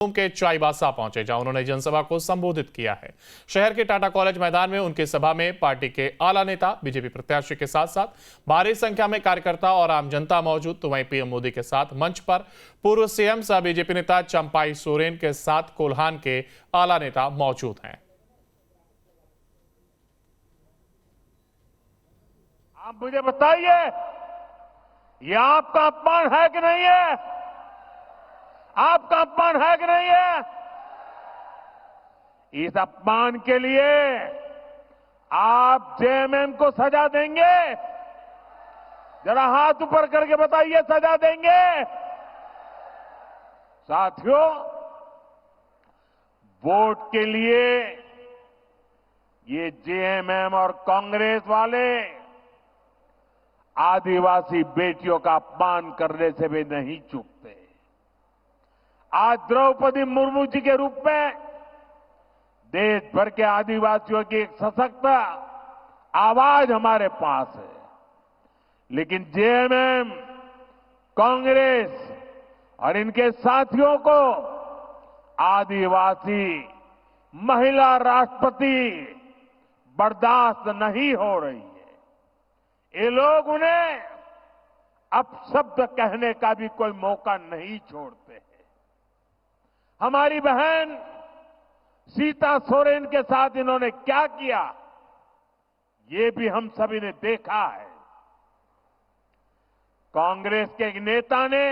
के चाईबासा पहुंचे, जहां उन्होंने जनसभा को संबोधित किया है। शहर के टाटा कॉलेज मैदान में उनकी सभा में पार्टी के आला नेता, बीजेपी प्रत्याशी के साथ साथ भारी संख्या में कार्यकर्ता और आम जनता मौजूद। तो वहीं पीएम मोदी के साथ मंच पर पूर्व सीएम सह बीजेपी नेता चंपाई सोरेन के साथ कोल्हान के आला नेता मौजूद हैं। आप मुझे बताइए, ये आपका अपमान है कि नहीं है? आपका अपमान है कि नहीं है? इस अपमान के लिए आप जेएमएम को सजा देंगे? जरा हाथ ऊपर करके बताइए, सजा देंगे? साथियों, वोट के लिए ये जेएमएम और कांग्रेस वाले आदिवासी बेटियों का अपमान करने से भी नहीं चूकते। आज द्रौपदी मुर्मू जी के रूप में देश भर के आदिवासियों की एक सशक्त आवाज हमारे पास है, लेकिन जेएमएम, कांग्रेस और इनके साथियों को आदिवासी महिला राष्ट्रपति बर्दाश्त नहीं हो रही है। ये लोग उन्हें अपशब्द कहने का भी कोई मौका नहीं छोड़ते हैं। हमारी बहन सीता सोरेन के साथ इन्होंने क्या किया, ये भी हम सभी ने देखा है। कांग्रेस के एक नेता ने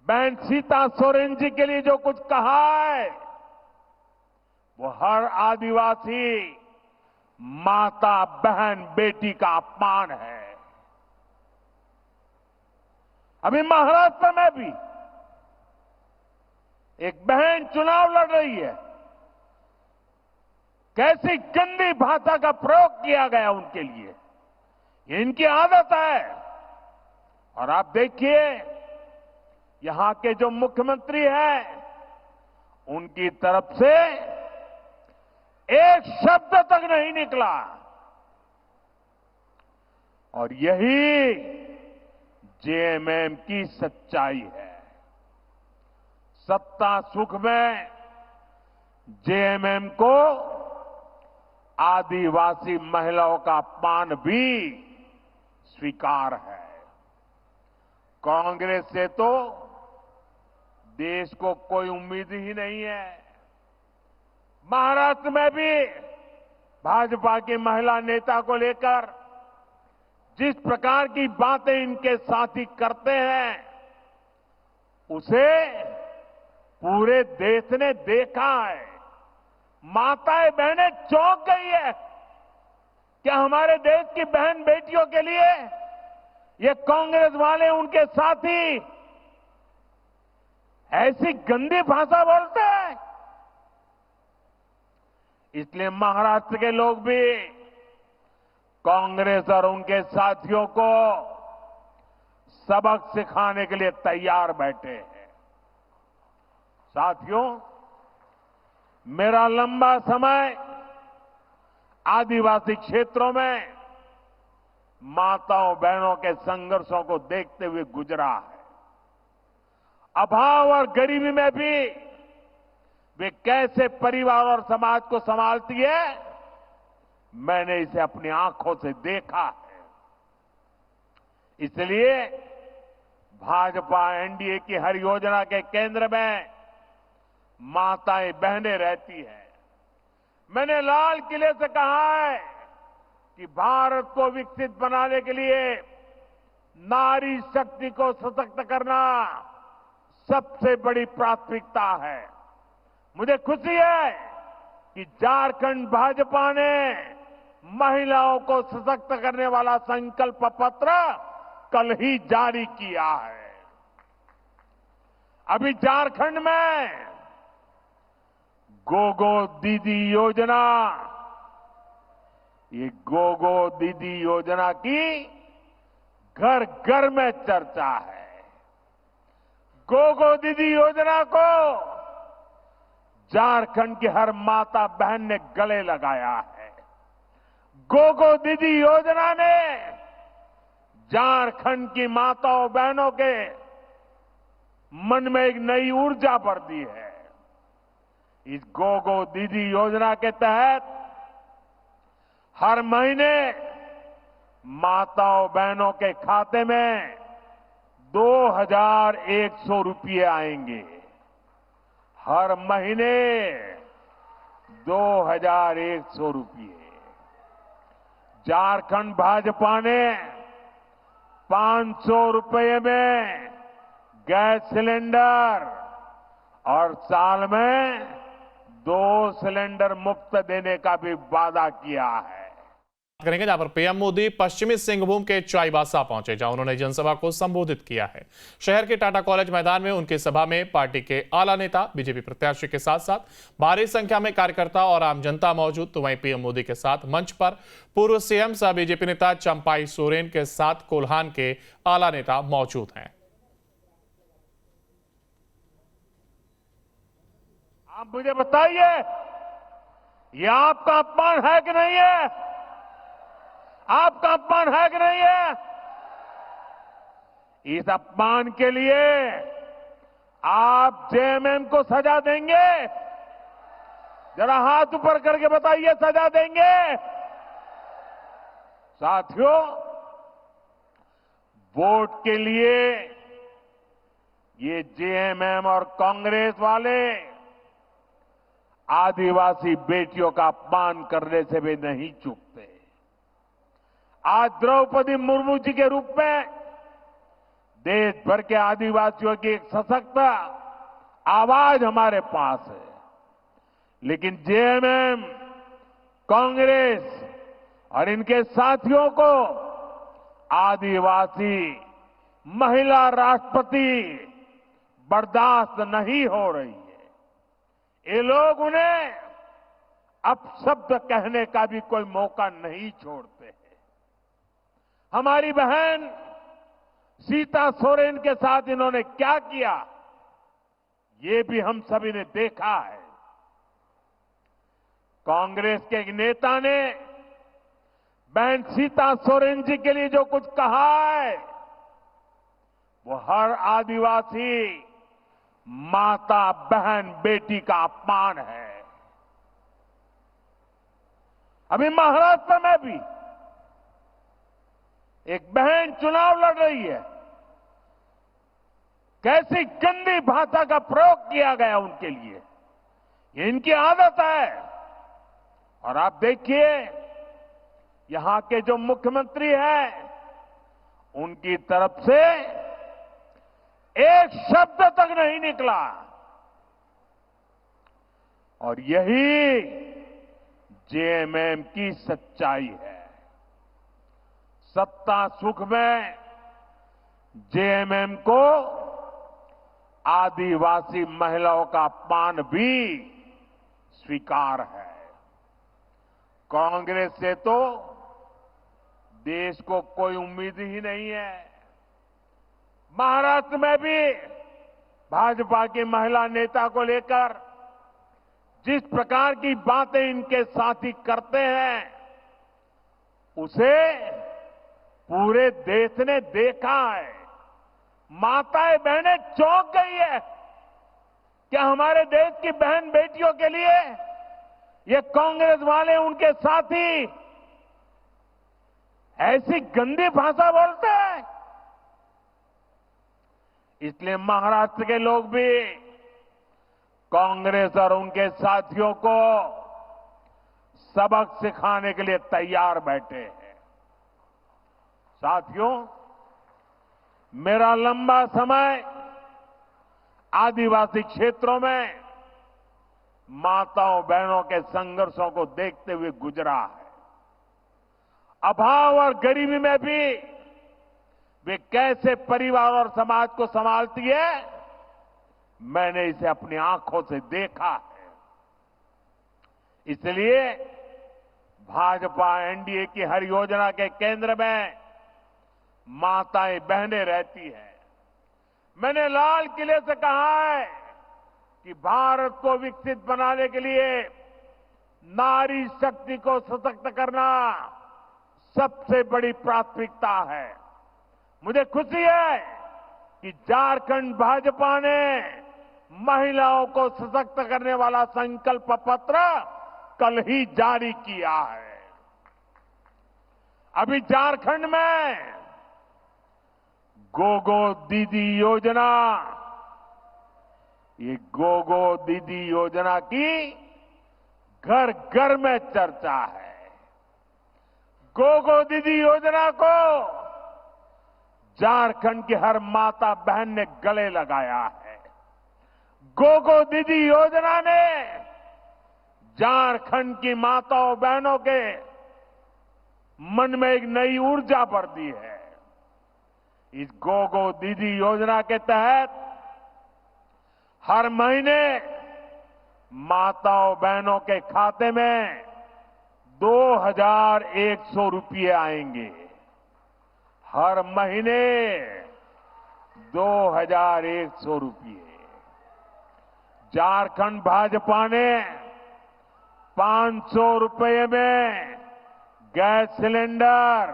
बहन सीता सोरेन जी के लिए जो कुछ कहा है, वो हर आदिवासी माता, बहन, बेटी का अपमान है। अभी महाराष्ट्र में भी एक बहन चुनाव लड़ रही है, कैसी गंदी भाषा का प्रयोग किया गया उनके लिए, ये इनकी आदत है। और आप देखिए, यहां के जो मुख्यमंत्री हैं, उनकी तरफ से एक शब्द तक नहीं निकला। और यही जेएमएम की सच्चाई है। सत्ता सुख में जेएमएम को आदिवासी महिलाओं का अपमान भी स्वीकार है। कांग्रेस से तो देश को कोई उम्मीद ही नहीं है। महाराष्ट्र में भी भाजपा की महिला नेता को लेकर जिस प्रकार की बातें इनके साथी करते हैं, उसे पूरे देश ने देखा है। माताएं, बहनें चौंक गई है। क्या हमारे देश की बहन बेटियों के लिए ये कांग्रेस वाले, उनके साथी ऐसी गंदी भाषा बोलते हैं? इसलिए महाराष्ट्र के लोग भी कांग्रेस और उनके साथियों को सबक सिखाने के लिए तैयार बैठे हैं। साथियों, मेरा लंबा समय आदिवासी क्षेत्रों में माताओं, बहनों के संघर्षों को देखते हुए गुजरा है। अभाव और गरीबी में भी वे कैसे परिवार और समाज को संभालती है, मैंने इसे अपनी आंखों से देखा है। इसलिए भाजपा एनडीए की हर योजना के केंद्र में माताएं, बहनें रहती हैं। मैंने लाल किले से कहा है कि भारत को विकसित बनाने के लिए नारी शक्ति को सशक्त करना सबसे बड़ी प्राथमिकता है। मुझे खुशी है कि झारखंड भाजपा ने महिलाओं को सशक्त करने वाला संकल्प पत्र कल ही जारी किया है। अभी झारखंड में गोगो दीदी योजना, ये गोगो दीदी योजना की घर घर में चर्चा है। गोगो दीदी योजना को झारखंड की हर माता, बहन ने गले लगाया है। गोगो दीदी योजना ने झारखंड की माताओं, बहनों के मन में एक नई ऊर्जा भरती है। इस गो दीदी योजना के तहत हर महीने माताओं बहनों के खाते में 2,100 रुपये आएंगे। हर महीने 2,100 रुपये। झारखंड भाजपा ने 500 रुपये में गैस सिलेंडर और साल में 2 सिलेंडर मुफ्त देने का भी वादा किया है। करेंगे जहां पर पीएम मोदी पश्चिमी सिंहभूम के चाईबासा पहुंचे, जहां उन्होंने जनसभा को संबोधित किया है। शहर के टाटा कॉलेज मैदान में उनकी सभा में पार्टी के आला नेता, बीजेपी प्रत्याशी के साथ साथ भारी संख्या में कार्यकर्ता और आम जनता मौजूद। तो वहीं पीएम मोदी के साथ मंच पर पूर्व सीएम सह बीजेपी नेता चंपाई सोरेन के साथ कोल्हान के आला नेता मौजूद हैं। आप मुझे बताइए, यह आपका अपमान है कि नहीं है? आपका अपमान है कि नहीं है? इस अपमान के लिए आप जेएमएम को सजा देंगे? जरा हाथ ऊपर करके बताइए, सजा देंगे? साथियों, वोट के लिए ये जेएमएम और कांग्रेस वाले आदिवासी बेटियों का अपमान करने से भी नहीं चूकते। आज द्रौपदी मुर्मू जी के रूप में देश भर के आदिवासियों की एक सशक्त आवाज हमारे पास है, लेकिन जेएमएम, कांग्रेस और इनके साथियों को आदिवासी महिला राष्ट्रपति बर्दाश्त नहीं हो रही है। ये लोग उन्हें अपशब्द कहने का भी कोई मौका नहीं छोड़ते हैं। हमारी बहन सीता सोरेन के साथ इन्होंने क्या किया, ये भी हम सभी ने देखा है। कांग्रेस के एक नेता ने बहन सीता सोरेन जी के लिए जो कुछ कहा है, वो हर आदिवासी माता, बहन, बेटी का अपमान है। अभी महाराष्ट्र में भी एक बहन चुनाव लड़ रही है, कैसी गंदी भाषा का प्रयोग किया गया उनके लिए, ये इनकी आदत है। और आप देखिए, यहां के जो मुख्यमंत्री हैं, उनकी तरफ से एक शब्द तक नहीं निकला। और यही जेएमएम की सच्चाई है। सत्ता सुख में जेएमएम को आदिवासी महिलाओं का अपमान भी स्वीकार है। कांग्रेस से तो देश को कोई उम्मीद ही नहीं है। महाराष्ट्र में भी भाजपा की महिला नेता को लेकर जिस प्रकार की बातें इनके साथी करते हैं, उसे पूरे देश ने देखा है। माताएं बहनें चौंक गई है। क्या हमारे देश की बहन बेटियों के लिए ये कांग्रेस वाले, उनके साथी ऐसी गंदी भाषा बोलते हैं? इसलिए महाराष्ट्र के लोग भी कांग्रेस और उनके साथियों को सबक सिखाने के लिए तैयार बैठे हैं। साथियों, मेरा लंबा समय आदिवासी क्षेत्रों में माताओं बहनों के संघर्षों को देखते हुए गुजरा है। अभाव और गरीबी में भी वे कैसे परिवार और समाज को संभालती है, मैंने इसे अपनी आंखों से देखा है। इसलिए भाजपा एनडीए की हर योजना के केंद्र में माताएं बहनें रहती हैं। मैंने लाल किले से कहा है कि भारत को विकसित बनाने के लिए नारी शक्ति को सशक्त करना सबसे बड़ी प्राथमिकता है। मुझे खुशी है कि झारखंड भाजपा ने महिलाओं को सशक्त करने वाला संकल्प पत्र कल ही जारी किया है। अभी झारखंड में गोगो दीदी योजना, ये गोगो दीदी योजना की घर घर में चर्चा है। गोगो दीदी योजना को झारखंड की हर माता बहन ने गले लगाया है। गोगो दीदी योजना ने झारखंड की माताओं बहनों के मन में एक नई ऊर्जा भर दी है। इस गोगो दीदी योजना के तहत हर महीने माताओं बहनों के खाते में 2,100 रुपये आएंगे। हर महीने 2,100 रुपये। झारखंड भाजपा ने 500 रुपये में गैस सिलेंडर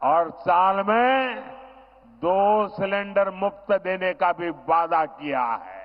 और साल में 2 सिलेंडर मुफ्त देने का भी वादा किया है।